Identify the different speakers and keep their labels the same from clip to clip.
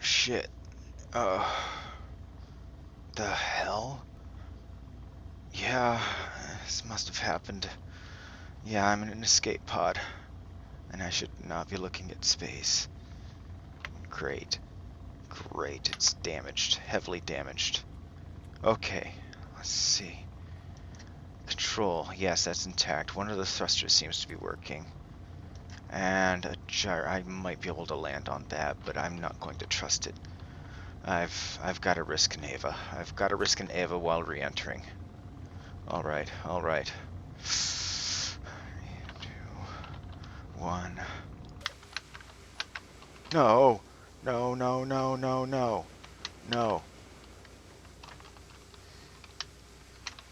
Speaker 1: Shit. The hell? Yeah, this must have happened. Yeah, I'm in an escape pod, and I should not be looking at space. Great. Great, it's damaged. Heavily damaged. Okay, let's see. Control, yes, that's intact. One of the thrusters seems to be working. And a gyro, I might be able to land on that, but I'm not going to trust it. I've got to risk an EVA. I've got to risk an EVA while re-entering. Alright, alright. 3, 2, 1. No! No, no, no, no, no. No.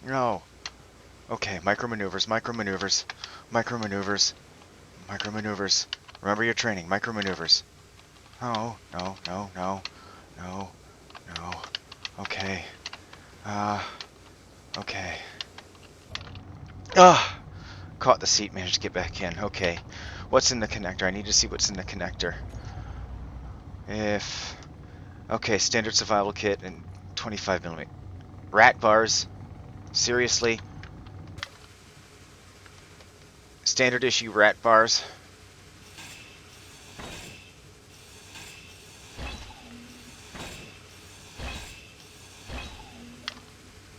Speaker 1: No. Okay, micromaneuvers, micromaneuvers, micromaneuvers, micromaneuvers. Remember your training, micromaneuvers. No, no, no, no, no, no. Okay. Okay. Caught the seat, managed to get back in. Okay. What's in the connector? I need to see what's in the connector. Okay, standard survival kit and 25mm. Rat bars? Seriously? Standard issue rat bars?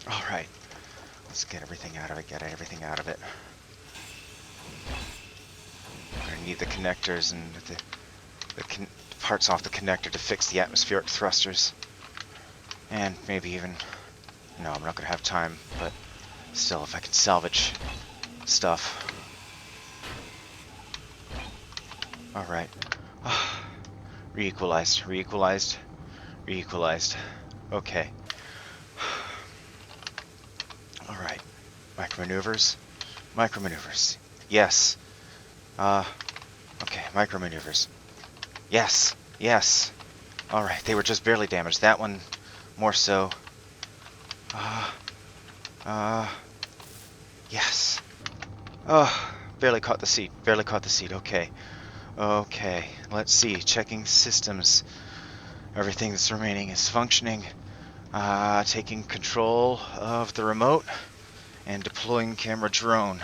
Speaker 1: Alright. Let's get everything out of it, get everything out of it. I'm gonna need the connectors and the parts off the connector to fix the atmospheric thrusters. And maybe even... No, I'm not gonna have time, but still, if I can salvage stuff. Alright. Re-equalized, re-equalized, re-equalized. Okay. Alright. Micromaneuvers. Micromaneuvers. Yes. Okay, micromaneuvers. Yes. Yes. Alright, they were just barely damaged. That one, more so. Yes. Barely caught the seat. Barely caught the seat. Okay. Okay. Let's see. Checking systems. Everything that's remaining is functioning. Taking control of the remote and deploying camera drone.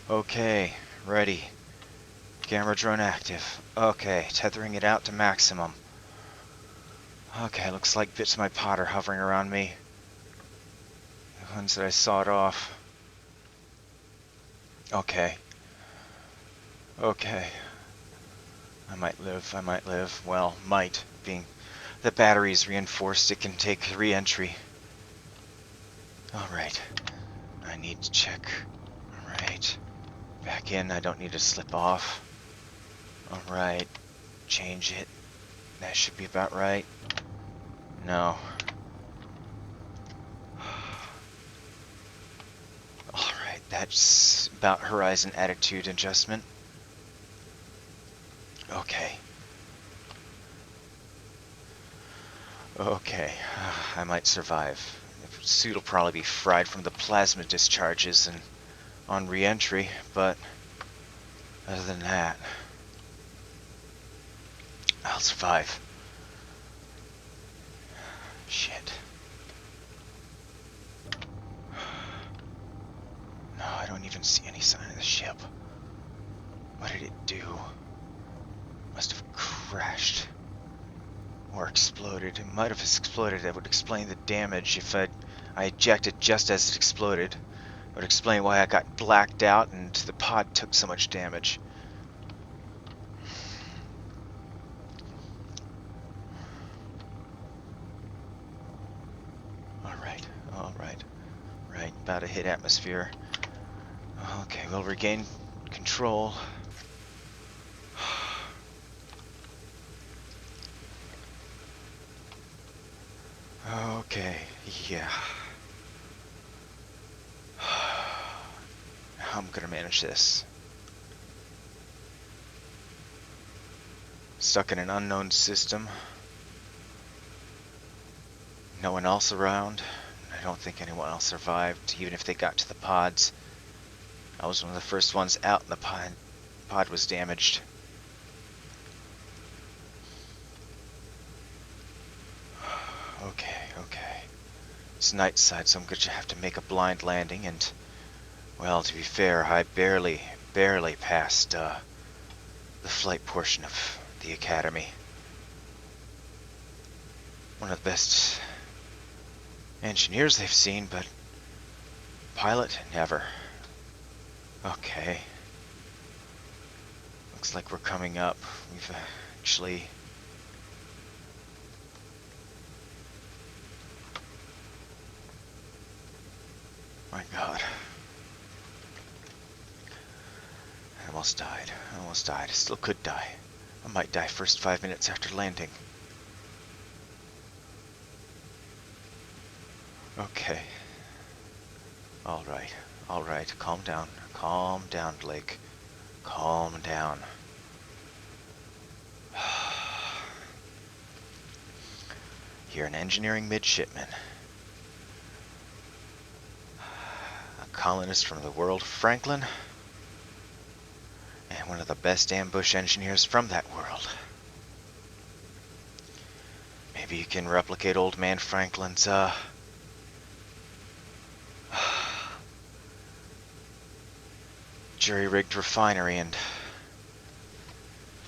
Speaker 1: Okay. Ready. Camera drone active. Okay. Tethering it out to maximum. Okay. Looks like bits of my pod are hovering around me. The ones that I sawed off. Okay. Okay. I might live. I might live. Well, might, being the battery's reinforced, it can take re-entry. Alright. I need to check. Alright. Back in. I don't need to slip off. Alright. Change it. That should be about right. No. Alright. That's about horizon attitude adjustment. Okay. Okay. I might survive. The suit will probably be fried from the plasma discharges and on re-entry, but other than that, I'll survive. Shit. No, I don't even see any sign of the ship. What did it do? Must have crashed. Or exploded. It might have exploded. That would explain the damage if I ejected just as it exploded. It would explain why I got blacked out and the pod took so much damage. Alright, alright. Right, about to hit atmosphere. Okay, we'll regain control. Okay, yeah. How I'm gonna manage this. Stuck in an unknown system. No one else around. I don't think anyone else survived, even if they got to the pods. I was one of the first ones out and the pod was damaged. Okay. It's night side, so I'm going to have to make a blind landing, and, well, to be fair, I barely passed the flight portion of the academy. One of the best engineers they've seen, but pilot, never. Okay. Looks like we're coming up. We've actually... My God. I almost died. I still could die. I might die first 5 minutes after landing. Okay. Alright. Calm down. Calm down, Blake. Calm down. You're an engineering midshipman. A colonist from the world of Franklin. And one of the best ambush engineers from that world. Maybe you can replicate old man Franklin's, jury-rigged refinery and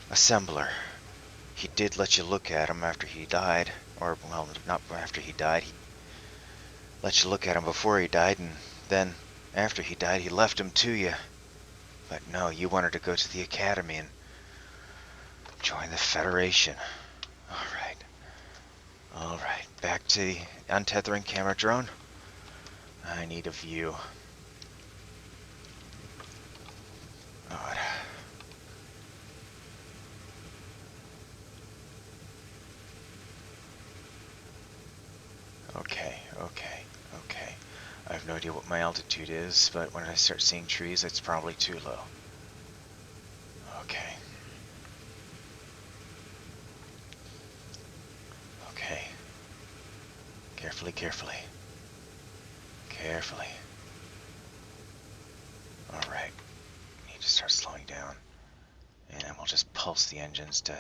Speaker 1: assembler. He did let you look at him after he died. Or, well, not after he died. He let you look at him before he died, and then, after he died, he left him to you. But no, you wanted to go to the academy and join the Federation. Alright. Back to the untethering camera drone. I need a view. God. Okay. I have no idea what my altitude is, but when I start seeing trees, it's probably too low. Okay. Carefully. Alright. Need to start slowing down. And then we'll just pulse the engines to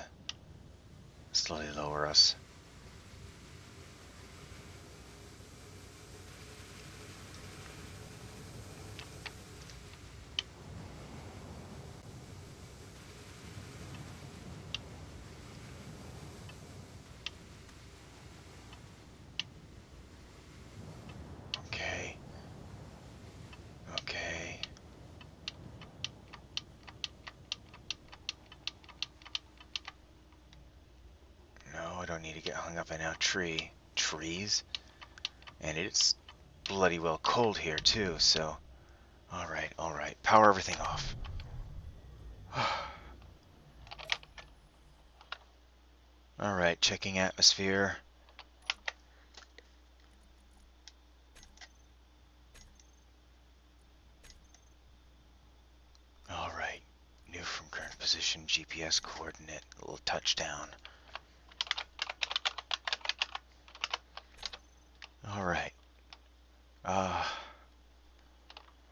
Speaker 1: slowly lower us. Okay. No, I don't need to get hung up in a tree. Trees? And it's bloody well cold here too, so... Alright. Power everything off. Alright, checking atmosphere. Alright, new from current position, GPS coordinate, a little touchdown. Alright.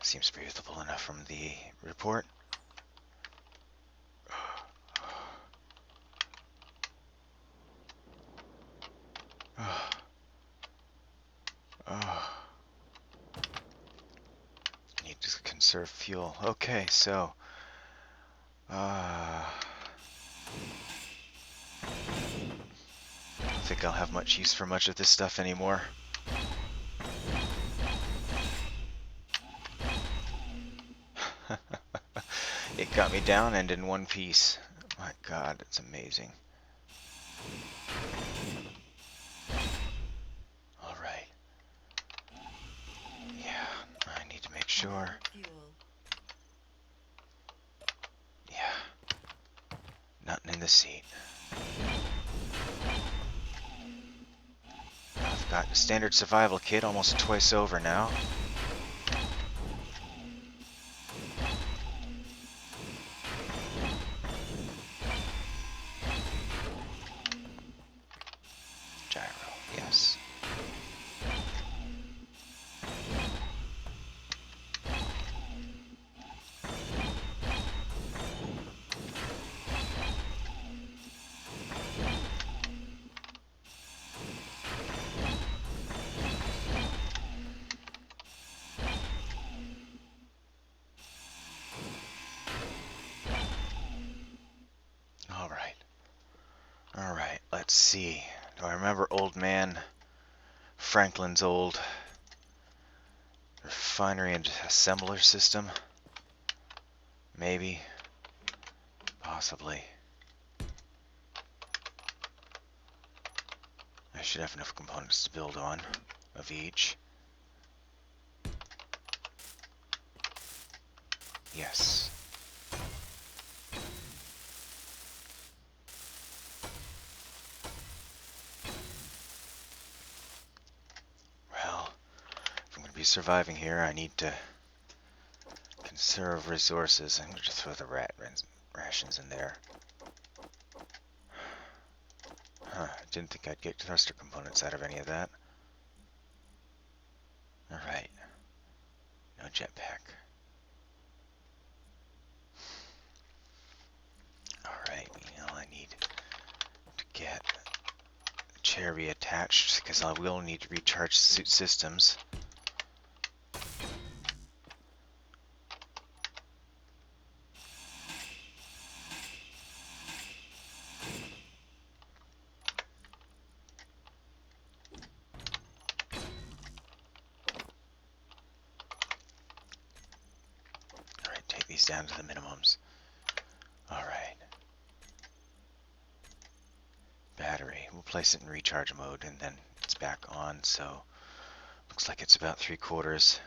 Speaker 1: Seems breathable enough from the report. Need to conserve fuel. Okay, so... I don't think I'll have much use for much of this stuff anymore. It got me down and in one piece. My God, it's amazing. Alright. Yeah, I need to make sure. Yeah. Nothing in the seat. I've got a standard survival kit almost twice over now. Gyro, yes. Alright, let's see. Do I remember old man Franklin's old refinery and assembler system? Maybe. Possibly. I should have enough components to build on of each. Yes. Well, if I'm going to be surviving here, I need to conserve resources. I'm going to just throw the rations in there. Huh, didn't think I'd get thruster components out of any of that. Alright. No jetpack. Alright, I need to get the chair reattached because I will need to recharge suit systems. Alright, take these down to the minimums. Alright. Battery. We'll place it in recharge mode and then it's back on, so looks like it's about 3/4.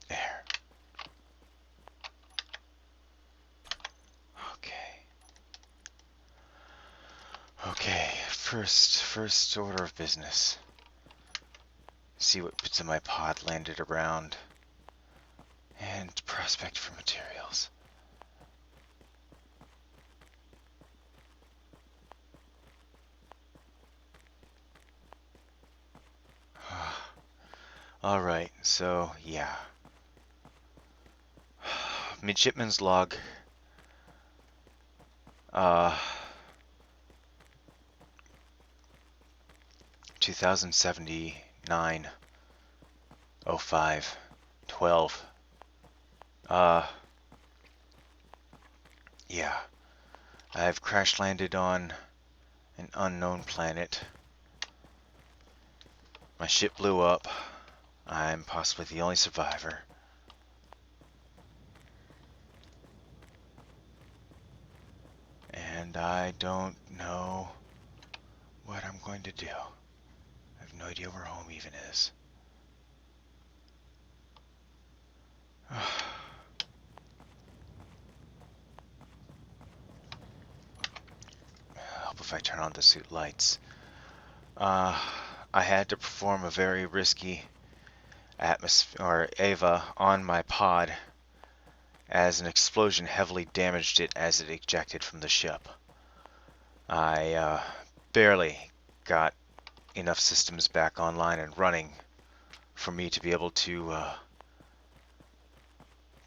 Speaker 1: There. Okay, first order of business. See what bits of my pod landed around and prospect for materials. Alright, so yeah. Midshipman's log. 2079 05 12. Yeah. I've crash landed on an unknown planet. My ship blew up. I'm possibly the only survivor. And I don't know what I'm going to do. I have no idea where home even is. Help if I turn on the suit lights. I had to perform a very risky atmosphere or EVA on my pod as an explosion heavily damaged it as it ejected from the ship. I barely got enough systems back online and running for me to be able to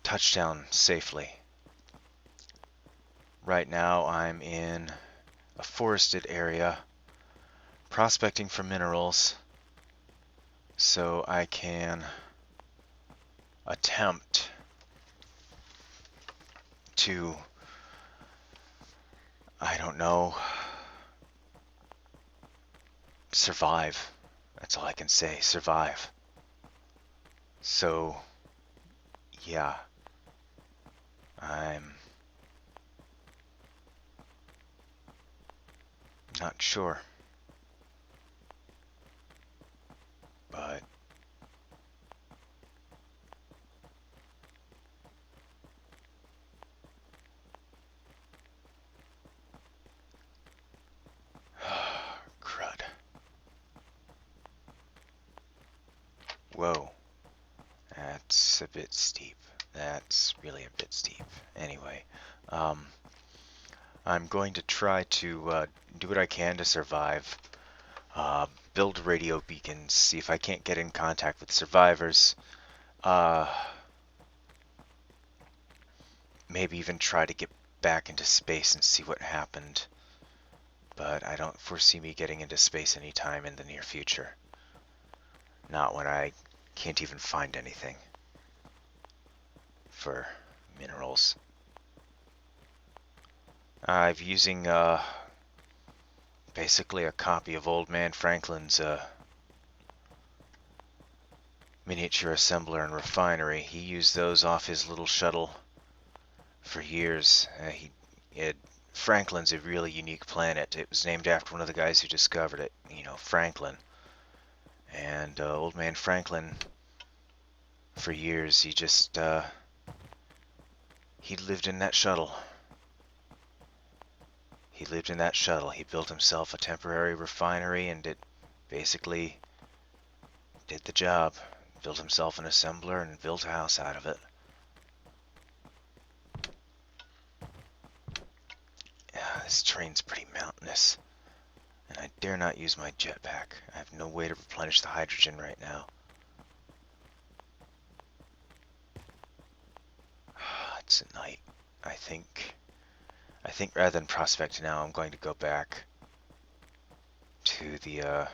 Speaker 1: touch down safely. Right now I'm in a forested area prospecting for minerals so I can attempt to, I don't know, survive. That's all I can say, survive. So, yeah, I'm not sure. But crud. Whoa. That's a bit steep. That's really a bit steep. Anyway, I'm going to try to do what I can to survive. Build radio beacons, see if I can't get in contact with survivors. Maybe even try to get back into space and see what happened. but I don't foresee me getting into space anytime in the near future. Not when I can't even find anything for minerals. I'm using basically a copy of Old Man Franklin's miniature assembler and refinery. He used those off his little shuttle for years. Franklin's a really unique planet. It was named after one of the guys who discovered it, Franklin. And Old Man Franklin, for years, he lived in that shuttle. He lived in that shuttle. He built himself a temporary refinery, and it basically did the job. Built himself an assembler and built a house out of it. This terrain's pretty mountainous, and I dare not use my jetpack. I have no way to replenish the hydrogen right now. It's a night. I think rather than prospect now, I'm going to go back to the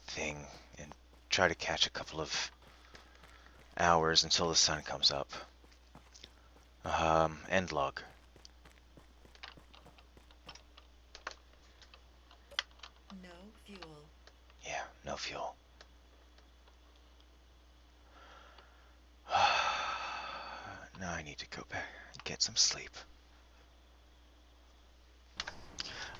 Speaker 1: thing and try to catch a couple of hours until the sun comes up. End log.
Speaker 2: No fuel.
Speaker 1: Yeah, no fuel. Now I need to go back and get some sleep.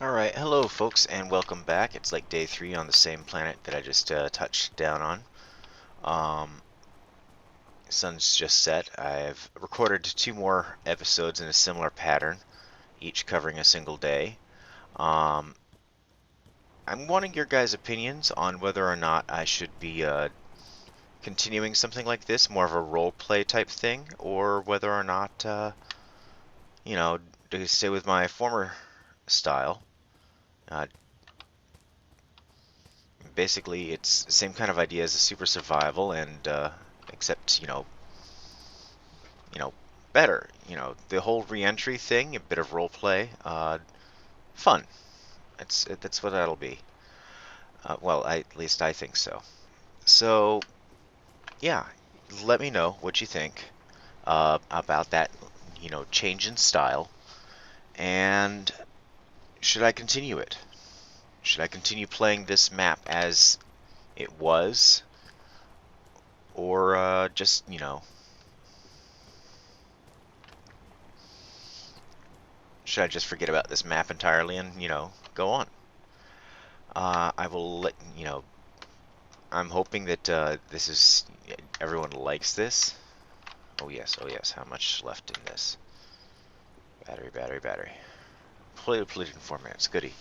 Speaker 1: Alright, hello folks, and welcome back. It's like day 3 on the same planet that I just touched down on. Sun's just set. I've recorded 2 more episodes in a similar pattern, each covering a single day. I'm wanting your guys' opinions on whether or not I should be continuing something like this, more of a role-play type thing, or whether or not, to stay with my former style. Basically, it's the same kind of idea as a super survival, and except better. The whole re-entry thing, a bit of role play, fun. That's what that'll be. Well, at least I think so. So, yeah, let me know what you think about that, change in style, and should I continue it? Should I continue playing this map as it was, or just, should I just forget about this map entirely and, go on? I will let, I'm hoping that everyone likes this. Oh yes, how much left in this? Battery. Completed in 4 minutes, goody.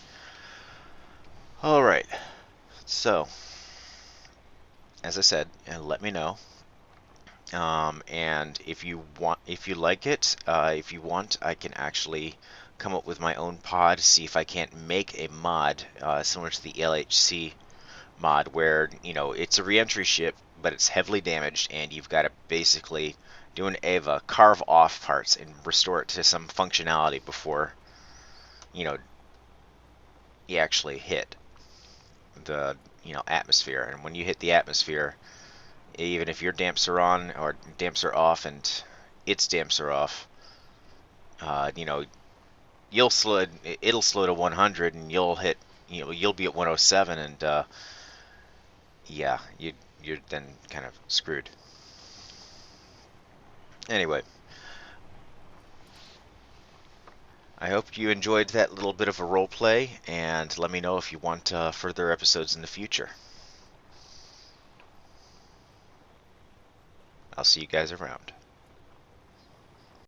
Speaker 1: Alright, so, as I said, let me know. And if you like it, if you want, I can actually come up with my own pod, see if I can't make a mod similar to the LHC mod, where it's a re-entry ship, but it's heavily damaged, and you've got to basically do an EVA, carve off parts, and restore it to some functionality before you actually hit the atmosphere. And when you hit the atmosphere, even if your damps are on or damps are off and its damps are off, it'll slow to 100, and you'll hit, you'll be at 107, and yeah, you're then kind of screwed. Anyway, I hope you enjoyed that little bit of a role play, and let me know if you want further episodes in the future. I'll see you guys around.